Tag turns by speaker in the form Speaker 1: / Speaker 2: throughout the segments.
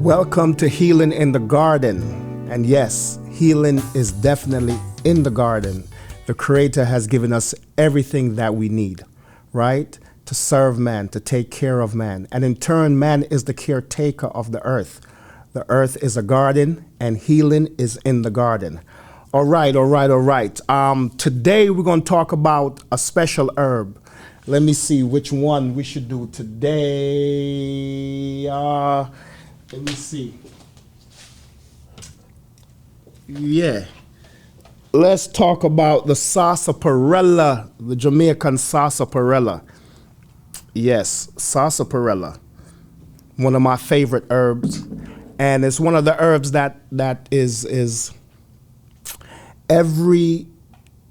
Speaker 1: Welcome to Healing in the Garden. And yes, healing is definitely in the garden. The Creator has given us everything that we need, right? To serve man, to take care of man. And in turn, man is the caretaker of the earth. The earth is a garden and healing is in the garden. All right. Today we're going to talk about a special herb. Let me see which one we should do today. Let me see. Yeah. Let's talk about the sarsaparilla, the Jamaican sarsaparilla. Yes, sarsaparilla. One of my favorite herbs. And it's one of the herbs that is every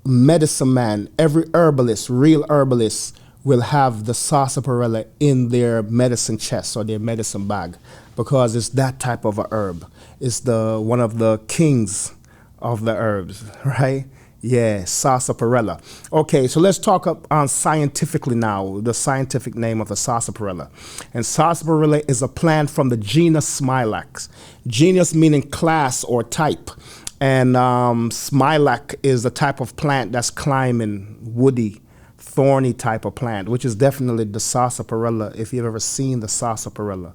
Speaker 1: medicine man, every herbalist, real herbalist, will have the sarsaparilla in their medicine chest or their medicine bag because it's that type of a herb. It's one of the kings of the herbs, right? Yeah, sarsaparilla. Okay, so let's talk scientifically now, the scientific name of the sarsaparilla. And sarsaparilla is a plant from the genus Smilax. Genus meaning class or type. And Smilax is a type of plant that's climbing, woody, thorny type of plant, which is definitely the sarsaparilla, if you've ever seen the sarsaparilla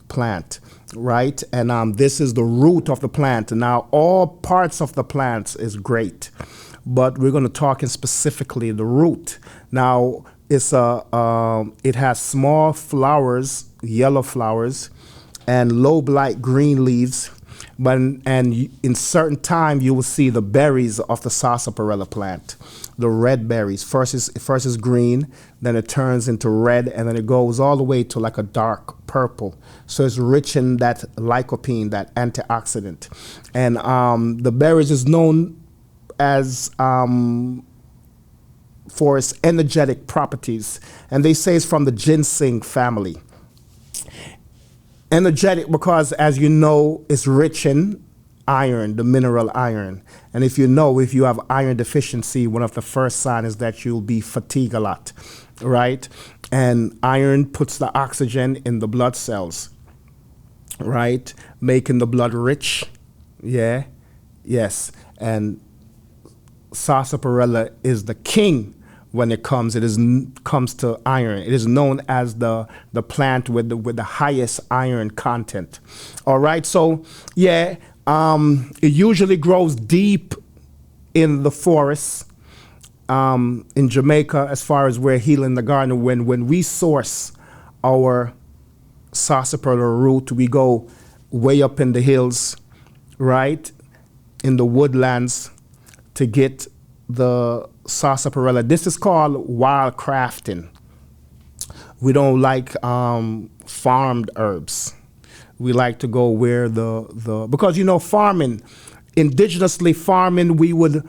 Speaker 1: plant, right? And this is the root of the plant. Now, all parts of the plant is great, but we're going to talk in specifically the root. Now, it has small flowers, yellow flowers, and lobe light green leaves. And in certain time, you will see the berries of the sarsaparilla plant, the red berries. First is green, then it turns into red, and then it goes all the way to like a dark purple. So it's rich in that lycopene, that antioxidant. And the berries is known as for its energetic properties. And they say it's from the ginseng family. Energetic because, as you know, it's rich in iron, the mineral iron. And if you have iron deficiency, one of the first signs is that you'll be fatigued a lot, right? And iron puts the oxygen in the blood cells, right? Making the blood rich. Yeah, yes. And sarsaparilla is the king when it comes to iron. It is known as the plant with the highest iron content. All right, so yeah, it usually grows deep in the forests in Jamaica. As far as we're healing the garden, when we source our sarsaparilla root, we go way up in the hills, right, in the woodlands to get the sarsaparilla. This is called wildcrafting. We don't like farmed herbs. We like to go where because farming, indigenously farming, we would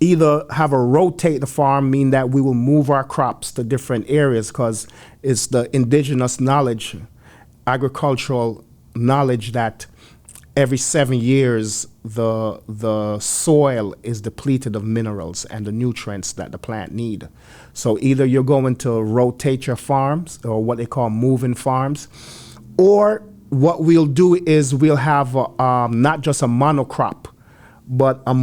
Speaker 1: either have a rotate the farm, mean that we will move our crops to different areas because it's the indigenous knowledge, agricultural knowledge that every 7 years, the soil is depleted of minerals and the nutrients that the plant need. So either you're going to rotate your farms, or what they call moving farms, or what we'll do is we'll have not just a monocrop, but a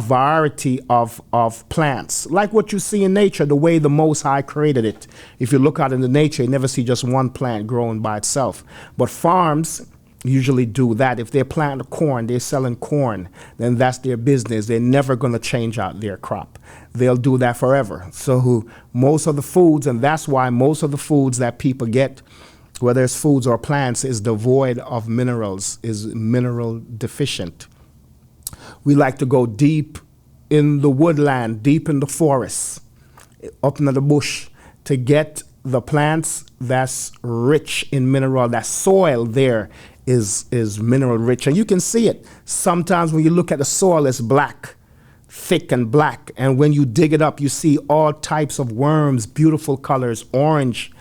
Speaker 1: variety of plants, like what you see in nature, the way the Most High created it. If you look out into nature, you never see just one plant growing by itself. But farms usually do that. If they're planting corn, they're selling corn, then that's their business. They're never going to change out their crop. They'll do that forever. So most of the foods, and that's why most of the foods that people get, whether it's foods or plants, is devoid of minerals, is mineral deficient. We like to go deep in the woodland, deep in the forest, up in the bush, to get the plants that's rich in mineral. That soil there is mineral rich, and you can see it. Sometimes when you look at the soil, it's black, thick and black, and when you dig it up, you see all types of worms, beautiful colors, orange,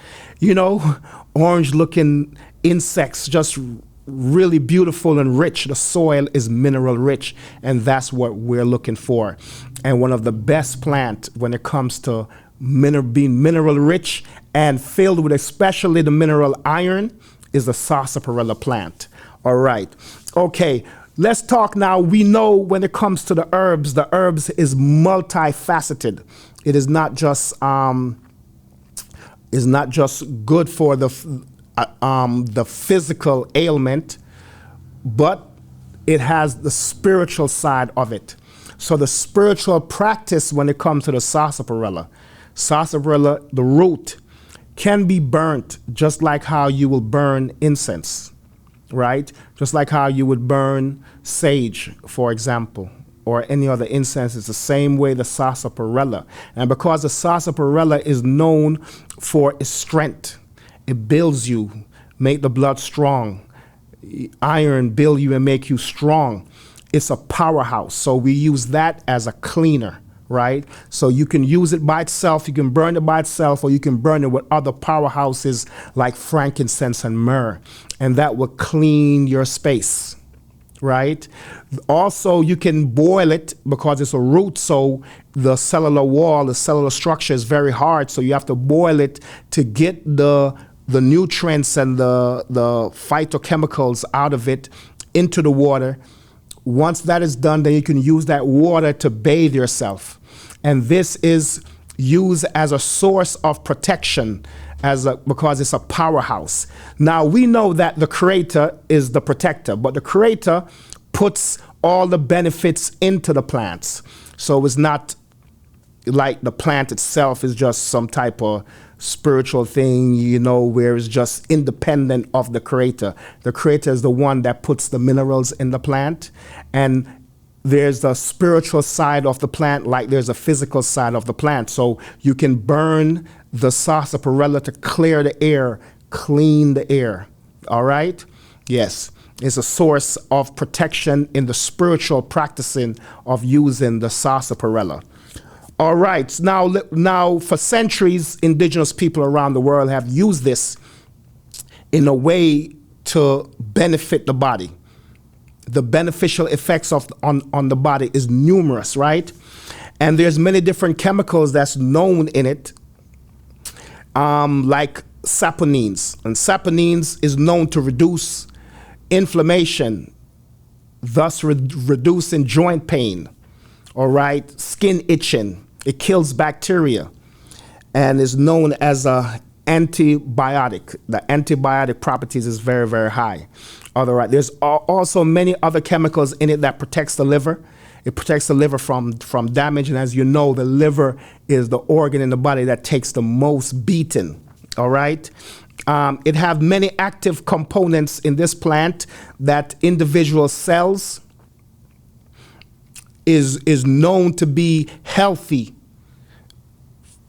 Speaker 1: orange looking insects, just really beautiful and rich. The soil is mineral rich, and that's what we're looking for. And one of the best plants when it comes to being mineral rich and filled with especially the mineral iron is the sarsaparilla plant. All right. Okay. Let's talk now. We know when it comes to the herbs is multifaceted. It is not just good for the physical ailment, but it has the spiritual side of it. So the spiritual practice when it comes to the sarsaparilla, the root, can be burnt just like how you will burn incense, right? Just like how you would burn sage, for example, or any other incense. It's the same way the sarsaparilla. And because the sarsaparilla is known for its strength, it builds you, make the blood strong. Iron build you and make you strong. It's a powerhouse. So we use that as a cleaner, right? So you can use it by itself, you can burn it by itself, or you can burn it with other powerhouses like frankincense and myrrh, and that will clean your space, right? Also, you can boil it because it's a root, so the cellular wall, the cellular structure is very hard, so you have to boil it to get the nutrients and the phytochemicals out of it into the water. Once that is done, then you can use that water to bathe yourself. And this is used as a source of protection because it's a powerhouse. Now, we know that the Creator is the protector, but the Creator puts all the benefits into the plants. So it's not like the plant itself is just some type of spiritual thing, where it's just independent of the Creator. The Creator is the one that puts the minerals in the plant, and there's the spiritual side of the plant like there's a physical side of the plant. So you can burn the sarsaparilla to clear the air, clean the air. All right? Yes. It's a source of protection in the spiritual practicing of using the sarsaparilla. All right, now for centuries, indigenous people around the world have used this in a way to benefit the body. The beneficial effects on the body is numerous, right? And there's many different chemicals that's known in it, like saponins. And saponins is known to reduce inflammation, thus reducing joint pain, all right, skin itching. It kills bacteria and is known as an antibiotic. The antibiotic properties is very, very high. All right. There's also many other chemicals in it that protects the liver. It protects the liver from damage. And as you know, the liver is the organ in the body that takes the most beating. All right. It have many active components in this plant that individual cells is known to be healthy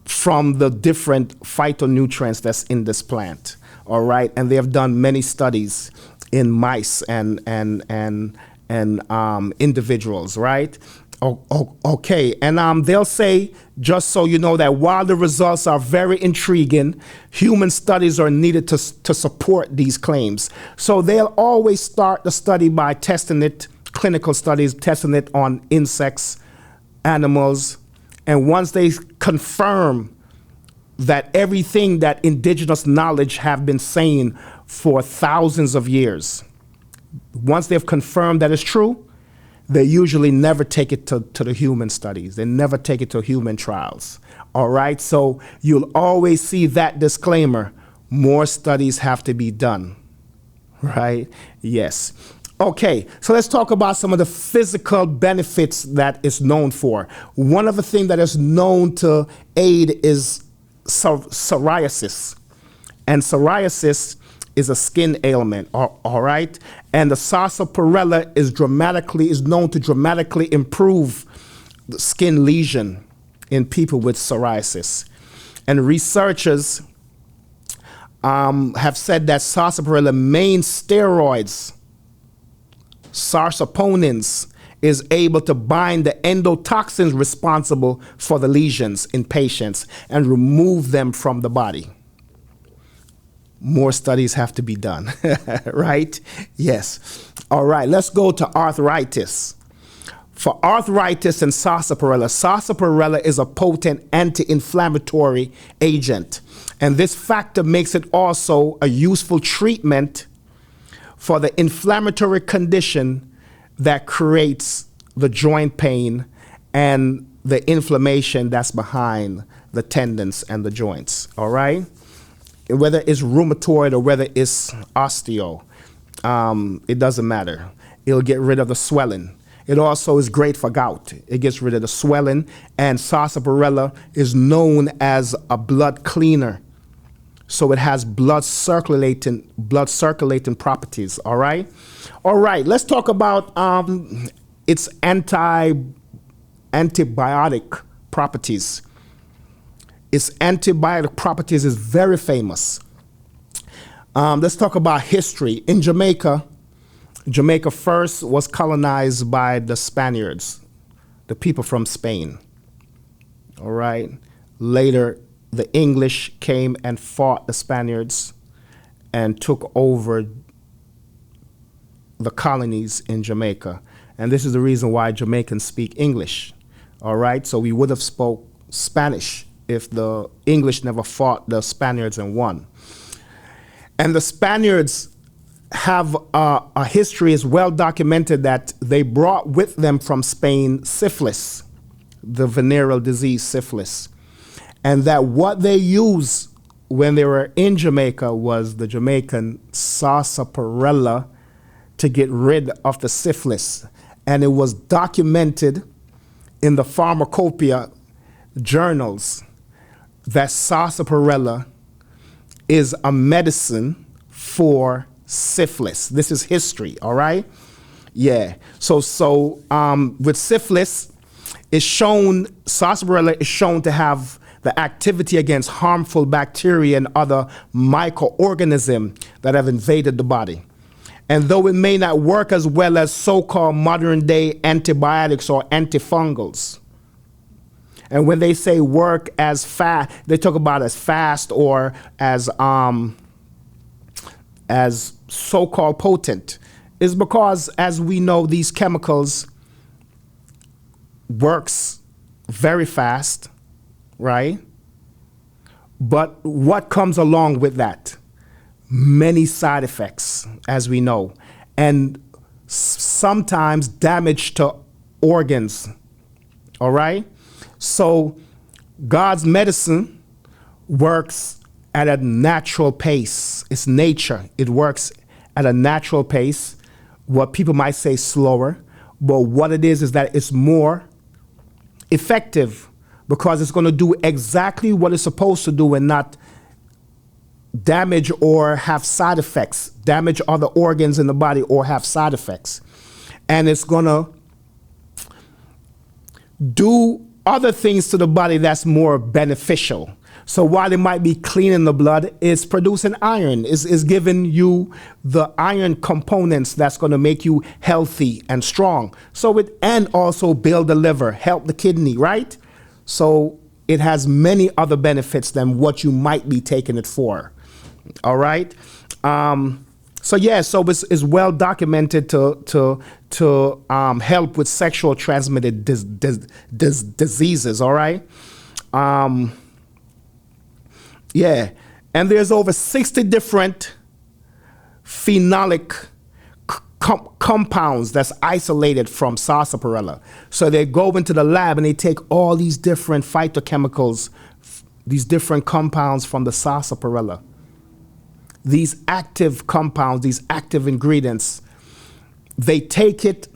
Speaker 1: from the different phytonutrients that's in this plant. All right, and they have done many studies in mice and individuals, right? Okay, and they'll say, just so you know, that while the results are very intriguing, human studies are needed to support these claims. So they'll always start the study by testing it, clinical studies, testing it on insects, animals, and once they confirm that everything that indigenous knowledge have been saying for thousands of years, once they've confirmed that it's true, they usually never take it to the human studies. They never take it to human trials. All right, so you'll always see that disclaimer, more studies have to be done, right? Yes. Okay, so let's talk about some of the physical benefits that it's known for. One of the things that is known to aid is psoriasis. And psoriasis is a skin ailment, all right? And the sarsaparilla is known to dramatically improve the skin lesion in people with psoriasis. And researchers have said that sarsaparilla main steroids, sarsaponins, is able to bind the endotoxins responsible for the lesions in patients and remove them from the body. More studies have to be done, right? Yes. All right, let's go to arthritis. For arthritis and sarsaparilla is a potent anti-inflammatory agent. And this factor makes it also a useful treatment for the inflammatory condition that creates the joint pain and the inflammation that's behind the tendons and the joints, all right? Whether it's rheumatoid or whether it's osteo, it doesn't matter. It'll get rid of the swelling. It also is great for gout. It gets rid of the swelling, and sarsaparilla is known as a blood cleaner. So it has blood circulating properties, all right? All right, let's talk about its antibiotic properties. Its antibiotic properties is very famous. Let's talk about history. In Jamaica, Jamaica first was colonized by the Spaniards, the people from Spain. All right. Later, the English came and fought the Spaniards and took over the colonies in Jamaica. And this is the reason why Jamaicans speak English. All right. So we would have spoke Spanish if the English never fought the Spaniards and won. And the Spaniards have a history is well documented that they brought with them from Spain syphilis, the venereal disease syphilis, and that what they used when they were in Jamaica was the Jamaican sarsaparilla to get rid of the syphilis. And it was documented in the pharmacopoeia journals that sarsaparilla is a medicine for syphilis. This is history, all right? Yeah. So with syphilis, it's shown, sarsaparilla is shown to have the activity against harmful bacteria and other microorganisms that have invaded the body. And though it may not work as well as so-called modern day antibiotics or antifungals, and when they say work as fast, they talk about as fast or as so-called potent, is because, as we know, these chemicals works very fast, right? But what comes along with that? Many side effects, as we know, and sometimes damage to organs, all right? So God's medicine works at a natural pace. It's nature. It works at a natural pace, what people might say slower, but what it is that it's more effective because it's going to do exactly what it's supposed to do and not damage or have side effects, damage other organs in the body or have side effects. And it's going to do other things to the body that's more beneficial. So while it might be cleaning the blood, it's producing iron, is giving you the iron components that's going to make you healthy and strong. So and also build the liver, help the kidney, right? So it has many other benefits than what you might be taking it for. All right. So it's well documented to help with sexual transmitted diseases. All right. And there's over 60 different phenolic compounds that's isolated from sarsaparilla. So they go into the lab and they take all these different phytochemicals, these different compounds from the sarsaparilla. These active compounds, these active ingredients, they take it,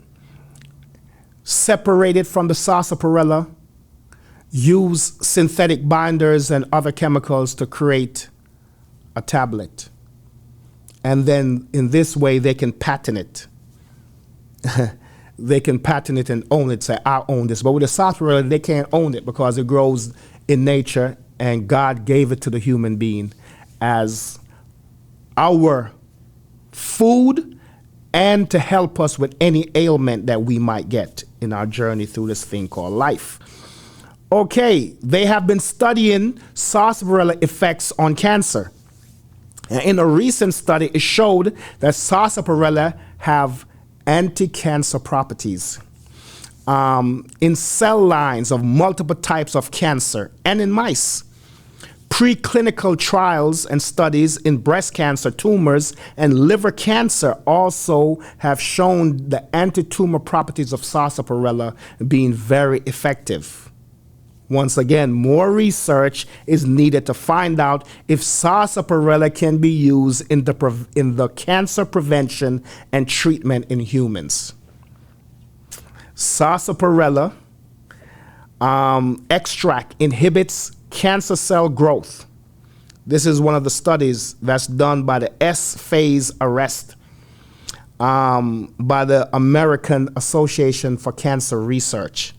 Speaker 1: separate it from the sarsaparilla, use synthetic binders and other chemicals to create a tablet. And then in this way, they can patent it. They can patent it and own it, say, I own this. But with the sarsaparilla, they can't own it because it grows in nature and God gave it to the human being as our food and to help us with any ailment that we might get in our journey through this thing called life. Okay, they have been studying sarsaparilla effects on cancer. And in a recent study, it showed that sarsaparilla have anti-cancer properties in cell lines of multiple types of cancer and in mice. Preclinical trials and studies in breast cancer, tumors, and liver cancer also have shown the anti-tumor properties of sarsaparilla being very effective. Once again, more research is needed to find out if sarsaparilla can be used in the cancer prevention and treatment in humans. Sarsaparilla extract inhibits cancer cell growth. This is one of the studies that's done by the S-phase arrest by the American Association for Cancer Research.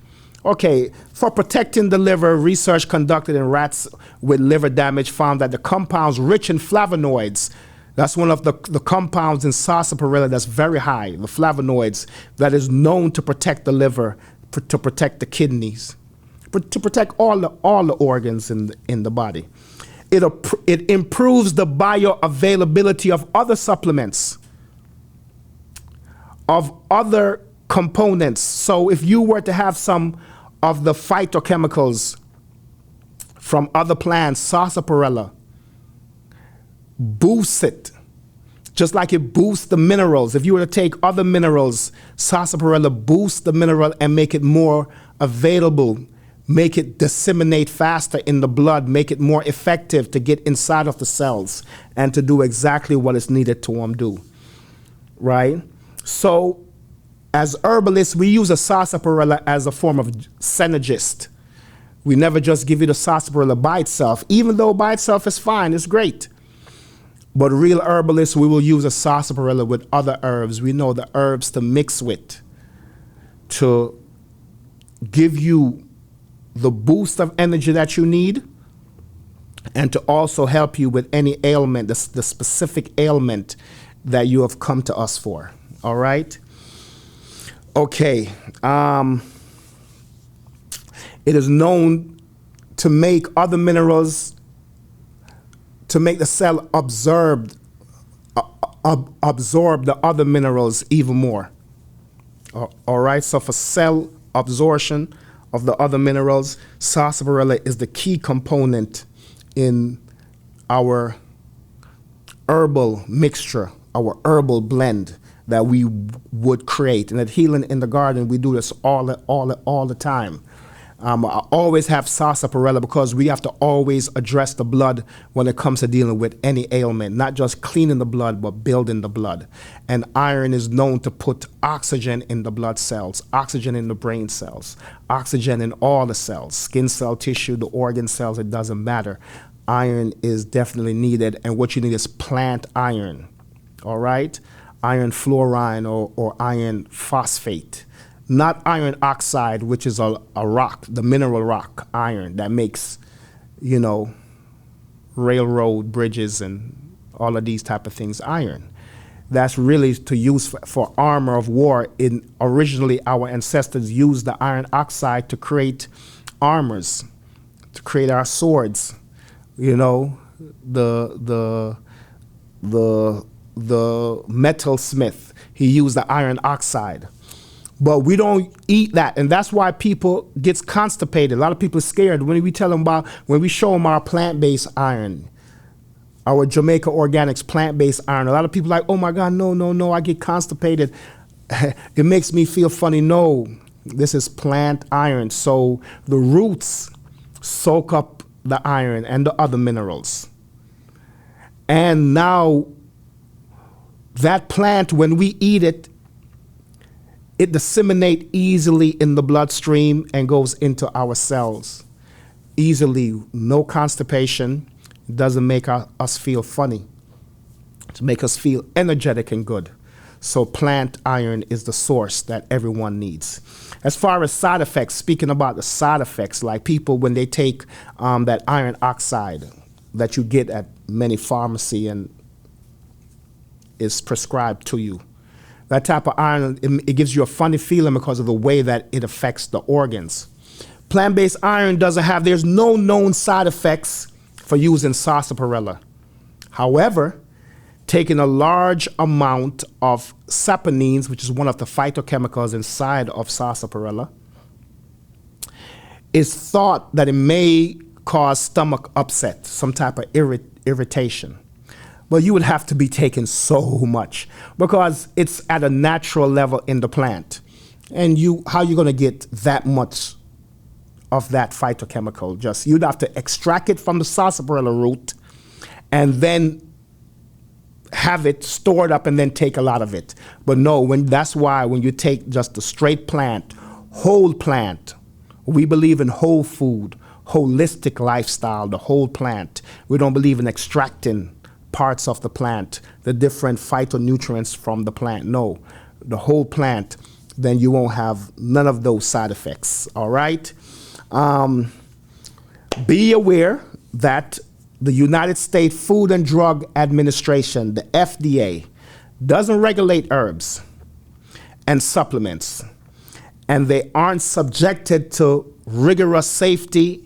Speaker 1: Okay, for protecting the liver, research conducted in rats with liver damage found that the compounds rich in flavonoids, that's one of the compounds in sarsaparilla that's very high, the flavonoids, that is known to protect the liver, to protect the kidneys, to protect all the organs in the body. It improves the bioavailability of other supplements, of other components. So if you were to have some of the phytochemicals from other plants, sarsaparilla boosts it, just like it boosts the minerals. If you were to take other minerals, sarsaparilla boosts the mineral and make it more available, make it disseminate faster in the blood, make it more effective to get inside of the cells and to do exactly what is needed to do, right? So as herbalists, we use a sarsaparilla as a form of synergist. We never just give you the sarsaparilla by itself, even though by itself is fine, it's great. But real herbalists, we will use a sarsaparilla with other herbs. We know the herbs to mix with to give you the boost of energy that you need and to also help you with any ailment, the specific ailment that you have come to us for. All right? Okay. It is known to make other minerals, to make the cell absorb the other minerals even more. All right, so for cell absorption of the other minerals, sarsaparilla is the key component in our herbal mixture, our herbal blend that we would create. And at Healing in the Garden, we do this all the time. I always have sarsaparilla because we have to always address the blood when it comes to dealing with any ailment, not just cleaning the blood, but building the blood. And iron is known to put oxygen in the blood cells, oxygen in the brain cells, oxygen in all the cells, skin cell tissue, the organ cells, it doesn't matter. Iron is definitely needed, and what you need is plant iron, all right? Iron fluoride or iron phosphate. Not iron oxide, which is a rock, the mineral rock, iron, that makes, you know, railroad bridges and all of these type of things, iron. That's really to use for armor of war. Originally, our ancestors used the iron oxide to create armors, to create our swords. You know, the metalsmith, he used the iron oxide. But we don't eat that, and that's why people get constipated. A lot of people are scared when we tell them when we show them our plant-based iron, our Jamaica Organics plant-based iron. A lot of people are like, oh my God, no, I get constipated. It makes me feel funny. No, this is plant iron. So the roots soak up the iron and the other minerals. And now that plant, when we eat it, it disseminates easily in the bloodstream and goes into our cells. Easily, no constipation. It doesn't make us feel funny. To make us feel energetic and good. So plant iron is the source that everyone needs. As far as side effects, speaking about the side effects, like people when they take that iron oxide that you get at many pharmacy and is prescribed to you. That type of iron, it gives you a funny feeling because of the way that it affects the organs. Plant-based iron there's no known side effects for using sarsaparilla. However, taking a large amount of saponines, which is one of the phytochemicals inside of sarsaparilla, is thought that it may cause stomach upset, some type of irritation. But you would have to be taking so much because it's at a natural level in the plant. And how you going to get that much of that phytochemical? You'd have to extract it from the sarsaparilla root and then have it stored up and then take a lot of it. But no, that's why when you take just the straight plant, whole plant, we believe in whole food, holistic lifestyle, the whole plant. We don't believe in extracting parts of the plant, the different phytonutrients from the plant. No, the whole plant, then you won't have none of those side effects, all right? Be aware that the United States Food and Drug Administration, the FDA, doesn't regulate herbs and supplements, and they aren't subjected to rigorous safety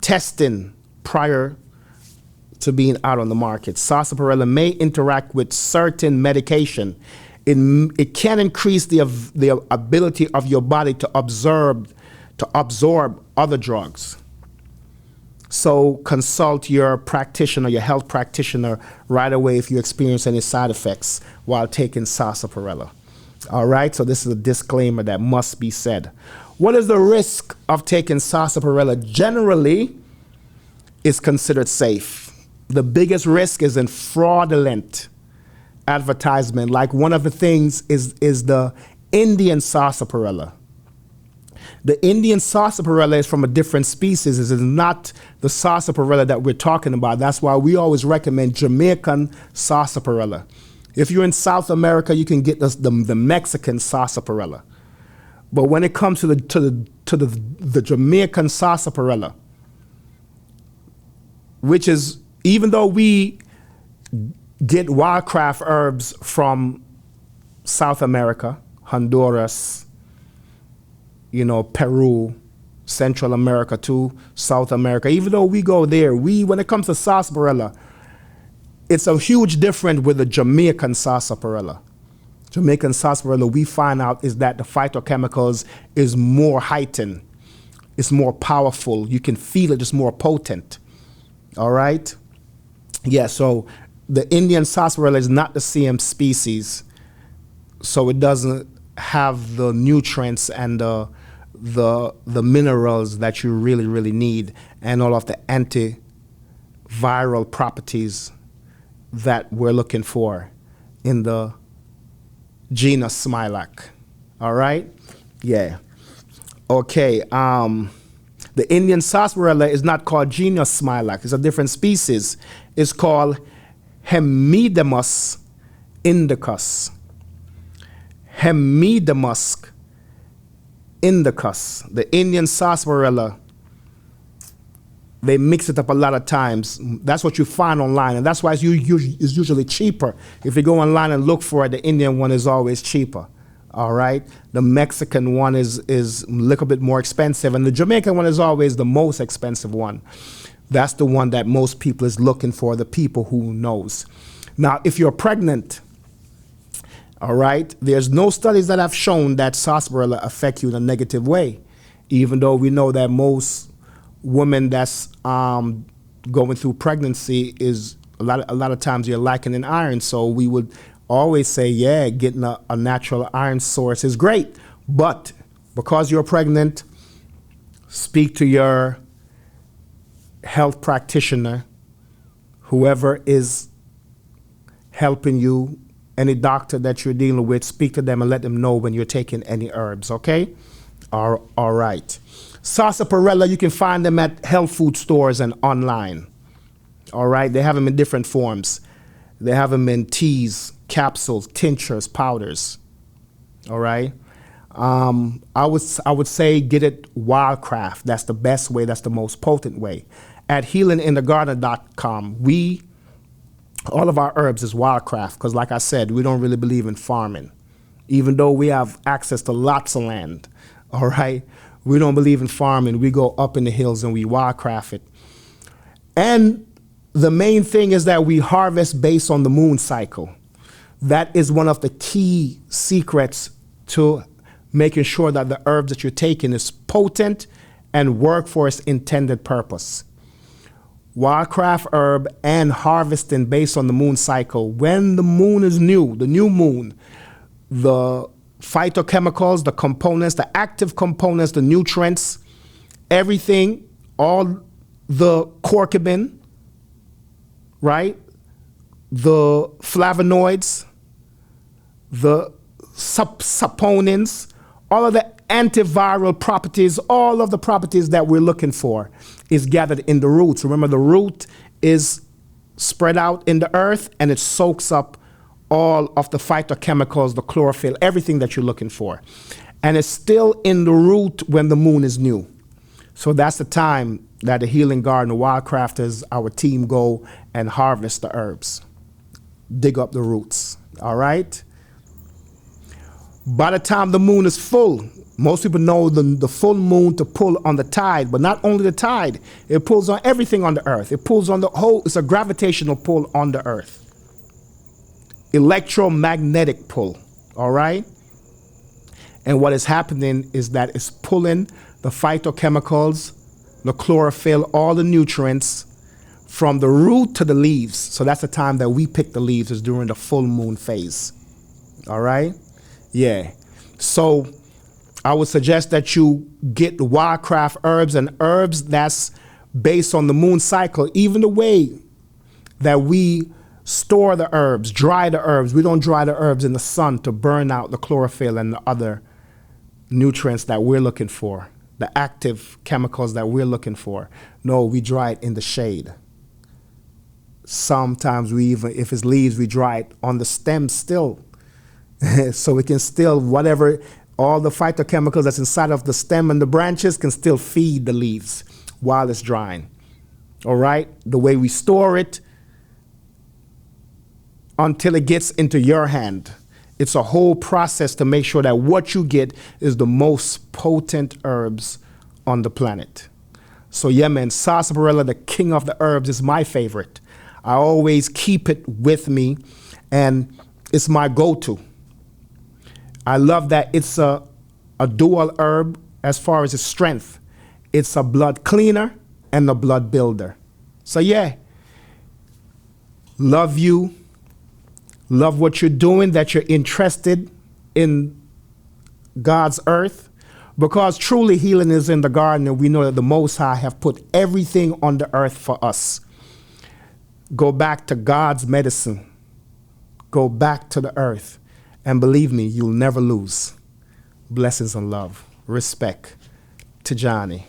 Speaker 1: testing prior to being out on the market. Sarsaparilla may interact with certain medication. It can increase the ability of your body to absorb other drugs. So consult your practitioner, your health practitioner, right away if you experience any side effects while taking sarsaparilla. All right, so this is a disclaimer that must be said. What is the risk of taking sarsaparilla? Generally, it's considered safe. The biggest risk is in fraudulent advertisement. Like one of the things is the Indian sarsaparilla. The Indian sarsaparilla is from a different species. It is not the sarsaparilla that we're talking about. That's why we always recommend Jamaican sarsaparilla. If you're in South America, you can get the Mexican sarsaparilla. But when it comes to the Jamaican sarsaparilla, which is, even though we get wildcraft herbs from South America, Honduras, Peru, Central America too, South America, even though we go there, when it comes to sarsaparilla, it's a huge difference with the Jamaican sarsaparilla. Jamaican sarsaparilla, we find out is that the phytochemicals is more heightened. It's more powerful. You can feel it, it's more potent. All right? Yeah, so the Indian sarsaparilla is not the same species, so it doesn't have the nutrients and the minerals that you really, really need, and all of the antiviral properties that we're looking for in the genus Smilax. All right? Yeah. Okay. The Indian sarsaparilla is not called genus Smilax. It's a different species. It's called Hemidemus indicus. Hemidemus indicus. The Indian sarsaparilla, they mix it up a lot of times. That's what you find online, and that's why it's usually cheaper. If you go online and look for it, the Indian one is always cheaper. All right? The Mexican one is a little bit more expensive, and the Jamaican one is always the most expensive one. That's the one that most people is looking for, the people who knows. Now, if you're pregnant, all right, there's no studies that have shown that sarsaparilla affect you in a negative way, even though we know that most women that's going through pregnancy is a lot of times you're lacking in iron. So we would always say, yeah, getting a natural iron source is great. But because you're pregnant, speak to your health practitioner, whoever is helping you, any doctor that you're dealing with, speak to them and let them know when you're taking any herbs, okay? All right. Sarsaparilla, you can find them at health food stores and online. All right, they have them in different forms. They have them in teas, capsules, tinctures, powders. All right. I would say get it Wildcraft. That's the best way. That's the most potent way. At healinginthegarden.com, all of our herbs is Wildcraft because, like I said, we don't really believe in farming, even though we have access to lots of land. All right. We don't believe in farming. We go up in the hills and we wildcraft it. And the main thing is that we harvest based on the moon cycle. That is one of the key secrets to making sure that the herbs that you're taking is potent and work for its intended purpose. Wildcraft herb and harvesting based on the moon cycle. When the moon is new, the new moon, the phytochemicals, the components, the active components, the nutrients, everything, all the curcumin, right? The flavonoids, the saponins, all of the antiviral properties, all of the properties that we're looking for is gathered in the roots. Remember, the root is spread out in the earth and it soaks up all of the phytochemicals, the chlorophyll, everything that you're looking for. And it's still in the root when the moon is new. So that's the time that the Healing Garden, the Wildcrafters, our team go and harvest the herbs. Dig up the roots, all right? By the time the moon is full, most people know the full moon to pull on the tide, but not only the tide, it pulls on everything on the earth. It pulls on the whole, it's a gravitational pull on the earth. Electromagnetic pull, all right? And what is happening is that it's pulling the phytochemicals, the chlorophyll, all the nutrients from the root to the leaves. So that's the time that we pick the leaves, is during the full moon phase. All right? Yeah. So I would suggest that you get the wildcraft herbs and herbs that's based on the moon cycle. Even the way that we store the herbs, dry the herbs. We don't dry the herbs in the sun to burn out the chlorophyll and the other nutrients that we're looking for, the active chemicals that we're looking for. No, we dry it in the shade. Sometimes we even, if it's leaves, we dry it on the stem still. So we can still, whatever, all the phytochemicals that's inside of the stem and the branches can still feed the leaves while it's drying. All right? The way we store it until it gets into your hand. It's a whole process to make sure that what you get is the most potent herbs on the planet. So yeah, man, sarsaparilla, the king of the herbs, is my favorite. I always keep it with me, and it's my go-to. I love that it's a dual herb as far as its strength. It's a blood cleaner and a blood builder. So yeah, love you. Love what you're doing, that you're interested in God's earth, because truly healing is in the garden, and we know that the Most High have put everything on the earth for us. Go back to God's medicine. Go back to the earth. And believe me, you'll never lose. Blessings and love. Respect. Tijani.